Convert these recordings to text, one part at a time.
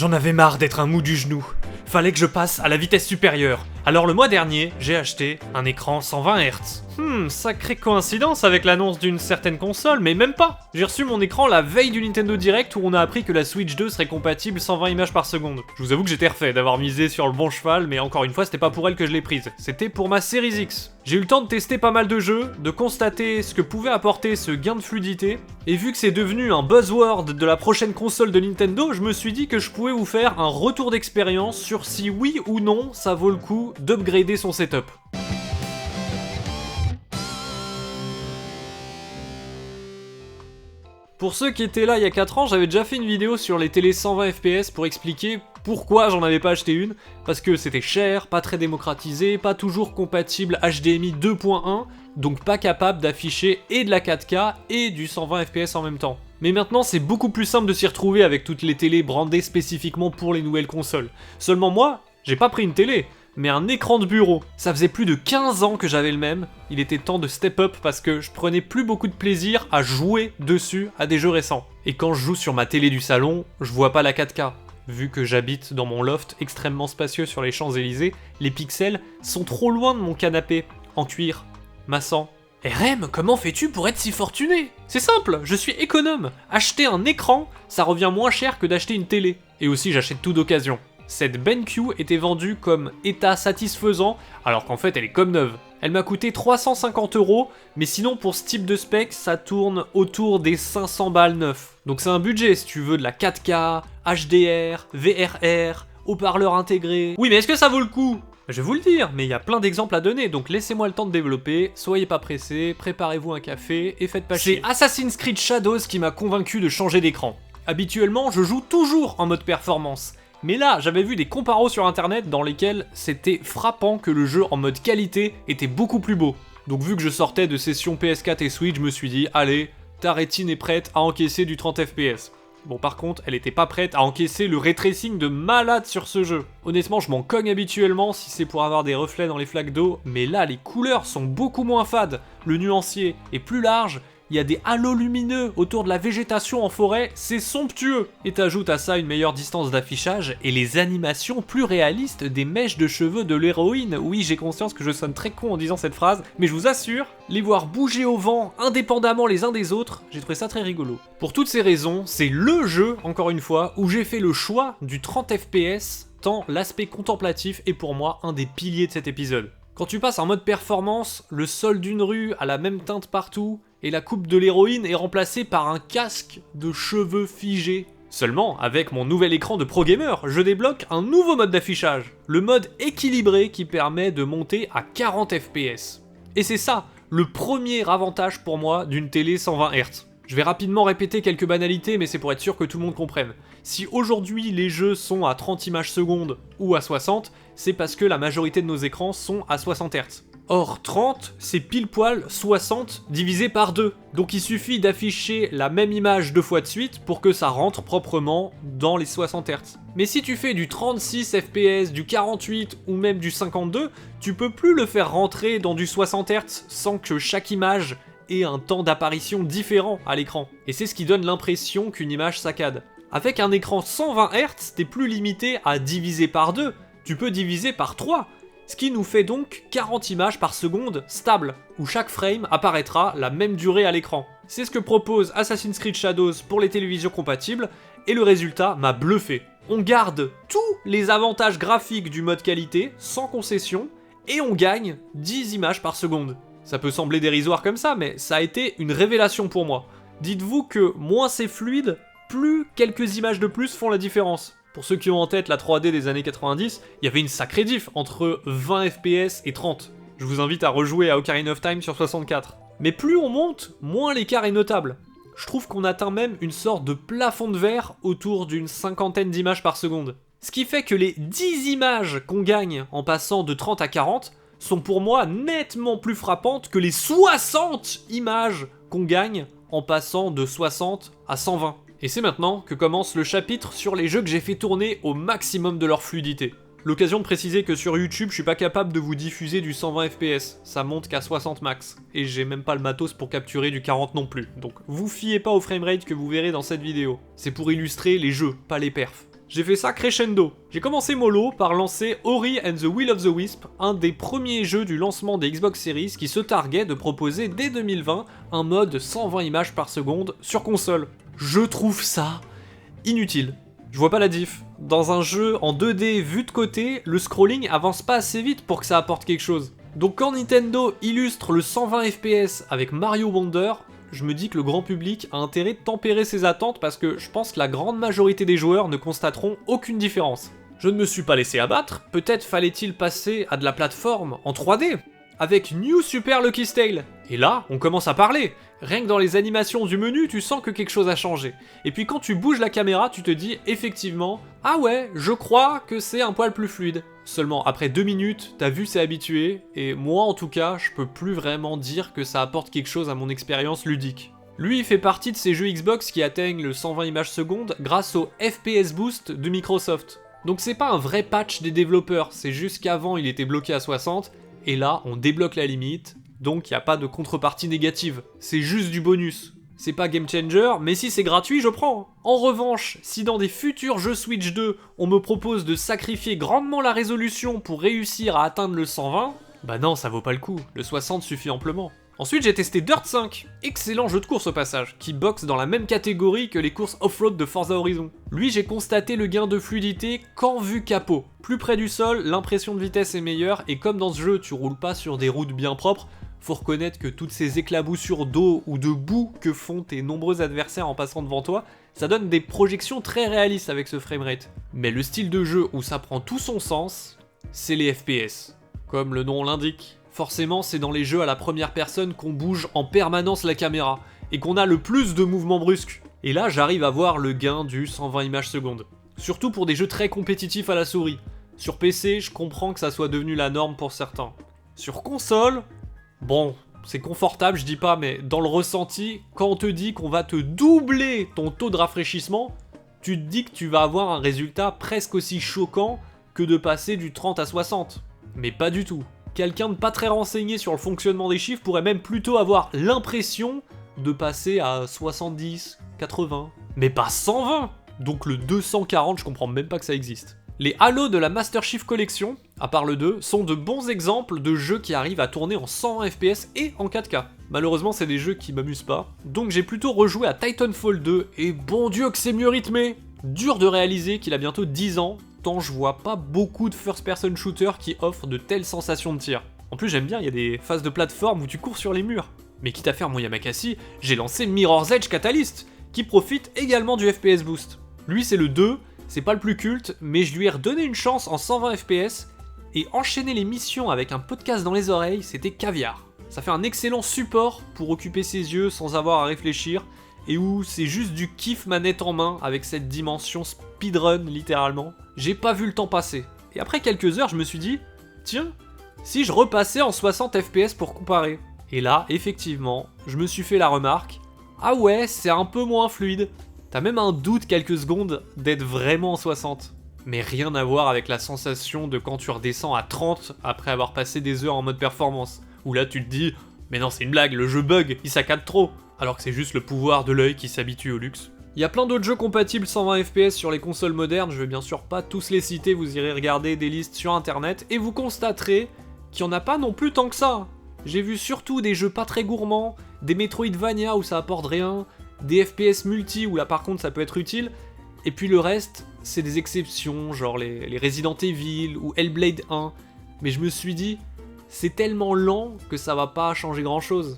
J'en avais marre d'être un mou du genou. Fallait que je passe à la vitesse supérieure. Alors le mois dernier, j'ai acheté un écran 120 Hz. Sacrée coïncidence avec l'annonce d'une certaine console, mais même pas. J'ai reçu mon écran la veille du Nintendo Direct où on a appris que la Switch 2 serait compatible 120 images par seconde. Je vous avoue que j'étais refait d'avoir misé sur le bon cheval, mais encore une fois, c'était pas pour elle que je l'ai prise. C'était pour ma Series X. J'ai eu le temps de tester pas mal de jeux, de constater ce que pouvait apporter ce gain de fluidité, et vu que c'est devenu un buzzword de la prochaine console de Nintendo, je me suis dit que je pouvais vous faire un retour d'expérience sur si oui ou non ça vaut le coup d'upgrader son setup. Pour ceux qui étaient là il y a 4 ans, j'avais déjà fait une vidéo sur les télés 120 fps pour expliquer pourquoi j'en avais pas acheté une, parce que c'était cher, pas très démocratisé, pas toujours compatible HDMI 2.1, donc pas capable d'afficher et de la 4K et du 120 fps en même temps. Mais maintenant c'est beaucoup plus simple de s'y retrouver avec toutes les télés brandées spécifiquement pour les nouvelles consoles. Seulement moi, j'ai pas pris une télé, mais un écran de bureau. Ça faisait plus de 15 ans que j'avais le même, il était temps de step up parce que je prenais plus beaucoup de plaisir à jouer dessus à des jeux récents. Et quand je joue sur ma télé du salon, je vois pas la 4K. Vu que j'habite dans mon loft extrêmement spacieux sur les Champs-Élysées, les pixels sont trop loin de mon canapé, en cuir, massant. RM, comment fais-tu pour être si fortuné? C'est simple, je suis économe. Acheter un écran, ça revient moins cher que d'acheter une télé. Et aussi j'achète tout d'occasion. Cette BenQ était vendue comme état satisfaisant, alors qu'en fait elle est comme neuve. Elle m'a coûté 350 €, mais sinon pour ce type de spec, ça tourne autour des 500 balles neuf. Donc c'est un budget si tu veux de la 4K, HDR, VRR, haut-parleur intégré. Oui mais est-ce que ça vaut le coup? Je vais vous le dire, mais il y a plein d'exemples à donner, donc laissez-moi le temps de développer, soyez pas pressés, préparez-vous un café et faites pas chier. C'est Assassin's Creed Shadows qui m'a convaincu de changer d'écran. Habituellement, je joue toujours en mode performance. Mais là, j'avais vu des comparos sur internet dans lesquels c'était frappant que le jeu en mode qualité était beaucoup plus beau. Donc vu que je sortais de session PS4 et Switch, je me suis dit, allez, ta rétine est prête à encaisser du 30 fps. Bon par contre, elle était pas prête à encaisser le ray tracing de malade sur ce jeu. Honnêtement, je m'en cogne habituellement si c'est pour avoir des reflets dans les flaques d'eau, mais là les couleurs sont beaucoup moins fades, le nuancier est plus large, il y a des halos lumineux autour de la végétation en forêt, c'est somptueux. Et t'ajoutes à ça une meilleure distance d'affichage et les animations plus réalistes des mèches de cheveux de l'héroïne. Oui, j'ai conscience que je sonne très con en disant cette phrase, mais je vous assure, les voir bouger au vent indépendamment les uns des autres, j'ai trouvé ça très rigolo. Pour toutes ces raisons, c'est LE jeu, encore une fois, où j'ai fait le choix du 30 fps, tant l'aspect contemplatif est pour moi un des piliers de cet épisode. Quand tu passes en mode performance, le sol d'une rue a la même teinte partout, et la coupe de l'héroïne est remplacée par un casque de cheveux figés. Seulement, avec mon nouvel écran de Pro Gamer, je débloque un nouveau mode d'affichage, le mode équilibré qui permet de monter à 40 fps. Et c'est ça, le premier avantage pour moi d'une télé 120 Hz. Je vais rapidement répéter quelques banalités, mais c'est pour être sûr que tout le monde comprenne. Si aujourd'hui les jeux sont à 30 images secondes ou à 60, c'est parce que la majorité de nos écrans sont à 60 Hz. Or 30, c'est pile poil 60 divisé par 2. Donc il suffit d'afficher la même image 2 fois de suite pour que ça rentre proprement dans les 60 Hz. Mais si tu fais du 36 fps, du 48 ou même du 52, tu peux plus le faire rentrer dans du 60 Hz sans que chaque image ait un temps d'apparition différent à l'écran. Et c'est ce qui donne l'impression qu'une image saccade. Avec un écran 120 Hz, t'es plus limité à diviser par 2, tu peux diviser par 3. Ce qui nous fait donc 40 images par seconde stable, où chaque frame apparaîtra la même durée à l'écran. C'est ce que propose Assassin's Creed Shadows pour les télévisions compatibles, et le résultat m'a bluffé. On garde tous les avantages graphiques du mode qualité, sans concession, et on gagne 10 images par seconde. Ça peut sembler dérisoire comme ça, mais ça a été une révélation pour moi. Dites-vous que moins c'est fluide, plus quelques images de plus font la différence. Pour ceux qui ont en tête la 3D des années 90, il y avait une sacrée diff entre 20 fps et 30. Je vous invite à rejouer à Ocarina of Time sur 64. Mais plus on monte, moins l'écart est notable. Je trouve qu'on atteint même une sorte de plafond de verre autour d'une cinquantaine d'images par seconde. Ce qui fait que les 10 images qu'on gagne en passant de 30 à 40 sont pour moi nettement plus frappantes que les 60 images qu'on gagne en passant de 60 à 120. Et c'est maintenant que commence le chapitre sur les jeux que j'ai fait tourner au maximum de leur fluidité. L'occasion de préciser que sur YouTube, je suis pas capable de vous diffuser du 120 fps, ça monte qu'à 60 max, et j'ai même pas le matos pour capturer du 40 non plus, donc vous fiez pas au framerate que vous verrez dans cette vidéo. C'est pour illustrer les jeux, pas les perfs. J'ai fait ça crescendo. J'ai commencé mollo par lancer Ori and the Will of the Wisp, un des premiers jeux du lancement des Xbox Series qui se targuait de proposer dès 2020 un mode 120 images par seconde sur console. Je trouve ça inutile. Je vois pas la diff. Dans un jeu en 2D vu de côté, le scrolling avance pas assez vite pour que ça apporte quelque chose. Donc quand Nintendo illustre le 120 FPS avec Mario Wonder, je me dis que le grand public a intérêt de tempérer ses attentes parce que je pense que la grande majorité des joueurs ne constateront aucune différence. Je ne me suis pas laissé abattre, peut-être fallait-il passer à de la plateforme en 3D avec New Super Lucky's Tale. Et là, on commence à parler. Rien que dans les animations du menu, tu sens que quelque chose a changé. Et puis quand tu bouges la caméra, tu te dis effectivement « Ah ouais, je crois que c'est un poil plus fluide ». Seulement, après 2 minutes, ta vue s'est habituée, et moi en tout cas, je peux plus vraiment dire que ça apporte quelque chose à mon expérience ludique. Lui, il fait partie de ces jeux Xbox qui atteignent le 120 images secondes grâce au FPS Boost de Microsoft. Donc c'est pas un vrai patch des développeurs, c'est juste qu'avant il était bloqué à 60, et là on débloque la limite, donc il n'y a pas de contrepartie négative. C'est juste du bonus. C'est pas game changer, mais si c'est gratuit, je prends. En revanche, si dans des futurs jeux Switch 2, on me propose de sacrifier grandement la résolution pour réussir à atteindre le 120, bah non, ça vaut pas le coup, le 60 suffit amplement. Ensuite, j'ai testé Dirt 5, excellent jeu de course au passage, qui boxe dans la même catégorie que les courses off-road de Forza Horizon. Lui, j'ai constaté le gain de fluidité qu'en vue capot. Plus près du sol, l'impression de vitesse est meilleure, et comme dans ce jeu, tu roules pas sur des routes bien propres, faut reconnaître que toutes ces éclaboussures d'eau ou de boue que font tes nombreux adversaires en passant devant toi, ça donne des projections très réalistes avec ce framerate. Mais le style de jeu où ça prend tout son sens, c'est les FPS. Comme le nom l'indique. Forcément, c'est dans les jeux à la première personne qu'on bouge en permanence la caméra, et qu'on a le plus de mouvements brusques. Et là, j'arrive à voir le gain du 120 images secondes. Surtout pour des jeux très compétitifs à la souris. Sur PC, je comprends que ça soit devenu la norme pour certains. Sur console, bon, c'est confortable, je dis pas, mais dans le ressenti, quand on te dit qu'on va te doubler ton taux de rafraîchissement, tu te dis que tu vas avoir un résultat presque aussi choquant que de passer du 30 à 60. Mais pas du tout. Quelqu'un de pas très renseigné sur le fonctionnement des chiffres pourrait même plutôt avoir l'impression de passer à 70, 80, mais pas 120. Donc le 240, je comprends même pas que ça existe. Les Halo de la Master Chief Collection, à part le 2, sont de bons exemples de jeux qui arrivent à tourner en 120 FPS et en 4K. Malheureusement, c'est des jeux qui m'amusent pas, donc j'ai plutôt rejoué à Titanfall 2, et bon Dieu que c'est mieux rythmé. Dur de réaliser qu'il a bientôt 10 ans, tant je vois pas beaucoup de first-person shooters qui offrent de telles sensations de tir. En plus j'aime bien, il y a des phases de plateforme où tu cours sur les murs. Mais quitte à faire mon Yamakasi, j'ai lancé Mirror's Edge Catalyst, qui profite également du FPS Boost. Lui c'est le 2, c'est pas le plus culte, mais je lui ai redonné une chance en 120 FPS, et enchaîner les missions avec un podcast dans les oreilles, c'était caviar. Ça fait un excellent support pour occuper ses yeux sans avoir à réfléchir, et où c'est juste du kiff manette en main avec cette dimension speedrun littéralement. J'ai pas vu le temps passer. Et après quelques heures, je me suis dit, tiens, si je repassais en 60 FPS pour comparer. Et là, effectivement, je me suis fait la remarque, ah ouais, c'est un peu moins fluide. T'as même un doute quelques secondes d'être vraiment en 60. Mais rien à voir avec la sensation de quand tu redescends à 30 après avoir passé des heures en mode performance. Où là tu te dis, mais non c'est une blague, le jeu bug, il saccade trop. Alors que c'est juste le pouvoir de l'œil qui s'habitue au luxe. Il y a plein d'autres jeux compatibles 120 FPS sur les consoles modernes, je vais bien sûr pas tous les citer, vous irez regarder des listes sur internet, et vous constaterez qu'il y en a pas non plus tant que ça. J'ai vu surtout des jeux pas très gourmands, des Metroidvania où ça apporte rien, des FPS multi où là par contre ça peut être utile, et puis le reste, c'est des exceptions, genre les Resident Evil ou Hellblade 1, mais je me suis dit, c'est tellement lent que ça va pas changer grand chose.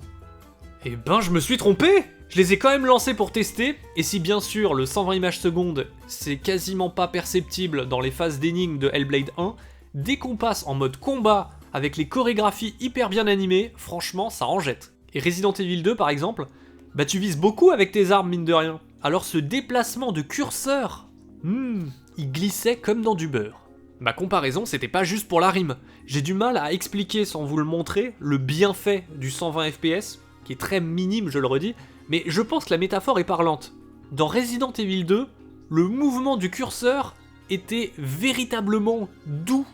Et ben je me suis trompé! Je les ai quand même lancés pour tester, et si bien sûr le 120 images secondes c'est quasiment pas perceptible dans les phases d'énigmes de Hellblade 1, dès qu'on passe en mode combat avec les chorégraphies hyper bien animées, franchement ça en jette. Et Resident Evil 2 par exemple, bah tu vises beaucoup avec tes armes mine de rien. Alors ce déplacement de curseur, il glissait comme dans du beurre. Ma comparaison c'était pas juste pour la rime, j'ai du mal à expliquer sans vous le montrer le bienfait du 120 FPS, qui est très minime je le redis, mais je pense que la métaphore est parlante. Dans Resident Evil 2, le mouvement du curseur était véritablement doux,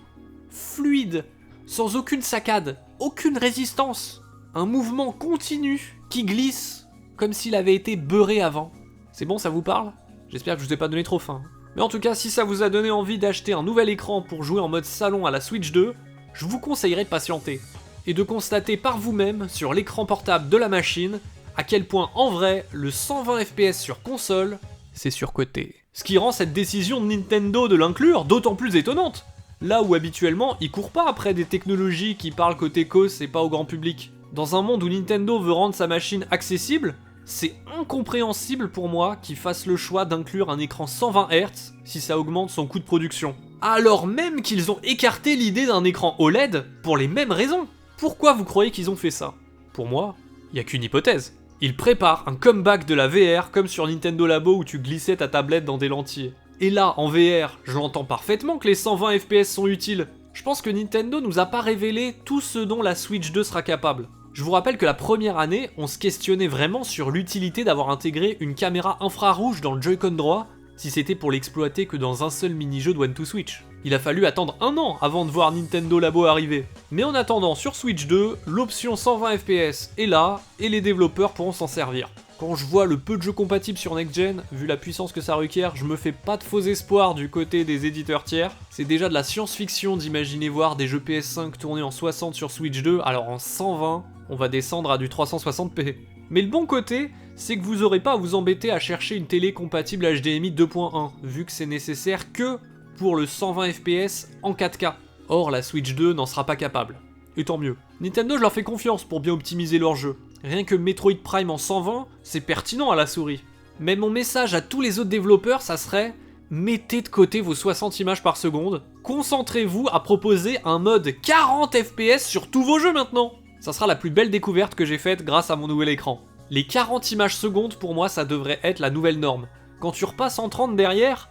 fluide, sans aucune saccade, aucune résistance. Un mouvement continu qui glisse comme s'il avait été beurré avant. C'est bon, ça vous parle? J'espère que je vous ai pas donné trop faim. Mais en tout cas, si ça vous a donné envie d'acheter un nouvel écran pour jouer en mode salon à la Switch 2, je vous conseillerais de patienter et de constater par vous-même sur l'écran portable de la machine à quel point en vrai le 120 FPS sur console, c'est surcoté. Ce qui rend cette décision de Nintendo de l'inclure d'autant plus étonnante, là où habituellement ils courent pas après des technologies qui parlent côté cause et pas au grand public. Dans un monde où Nintendo veut rendre sa machine accessible, c'est incompréhensible pour moi qu'ils fassent le choix d'inclure un écran 120 Hz si ça augmente son coût de production. Alors même qu'ils ont écarté l'idée d'un écran OLED pour les mêmes raisons. Pourquoi vous croyez qu'ils ont fait ça? Pour moi, il y a qu'une hypothèse. Ils préparent un comeback de la VR comme sur Nintendo Labo où tu glissais ta tablette dans des lentilles. Et là, en VR, je l'entends parfaitement que les 120 FPS sont utiles. Je pense que Nintendo nous a pas révélé tout ce dont la Switch 2 sera capable. Je vous rappelle que la première année, on se questionnait vraiment sur l'utilité d'avoir intégré une caméra infrarouge dans le Joy-Con droit, si c'était pour l'exploiter que dans un seul mini-jeu de One to Switch. Il a fallu attendre un an avant de voir Nintendo Labo arriver. Mais en attendant, sur Switch 2, l'option 120 FPS est là, et les développeurs pourront s'en servir. Quand je vois le peu de jeux compatibles sur Next Gen, vu la puissance que ça requiert, je me fais pas de faux espoirs du côté des éditeurs tiers. C'est déjà de la science-fiction d'imaginer voir des jeux PS5 tournés en 60 sur Switch 2, alors en 120, on va descendre à du 360p. Mais le bon côté, c'est que vous aurez pas à vous embêter à chercher une télé compatible HDMI 2.1, vu que c'est nécessaire que pour le 120 FPS en 4K. Or, la Switch 2 n'en sera pas capable. Et tant mieux. Nintendo, je leur fais confiance pour bien optimiser leur jeu. Rien que Metroid Prime en 120, c'est pertinent à la souris. Mais mon message à tous les autres développeurs, ça serait: mettez de côté vos 60 images par seconde, concentrez-vous à proposer un mode 40 FPS sur tous vos jeux maintenant. Ça sera la plus belle découverte que j'ai faite grâce à mon nouvel écran. Les 40 images secondes, pour moi, ça devrait être la nouvelle norme. Quand tu repasses en 30 derrière,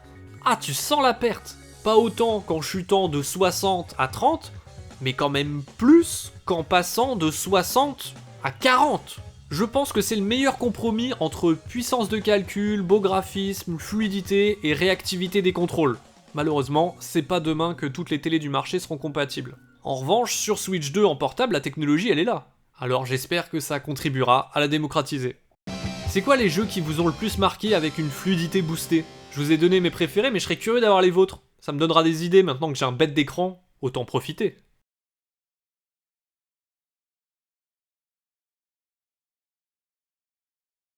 tu sens la perte. Pas autant qu'en chutant de 60 à 30, mais quand même plus qu'en passant de 60 à 40. Je pense que c'est le meilleur compromis entre puissance de calcul, beau graphisme, fluidité et réactivité des contrôles. Malheureusement, c'est pas demain que toutes les télés du marché seront compatibles. En revanche, sur Switch 2 en portable, la technologie elle est là. Alors j'espère que ça contribuera à la démocratiser. C'est quoi les jeux qui vous ont le plus marqué avec une fluidité boostée? Je vous ai donné mes préférés, mais je serais curieux d'avoir les vôtres. Ça me donnera des idées maintenant que j'ai un bête d'écran, autant profiter.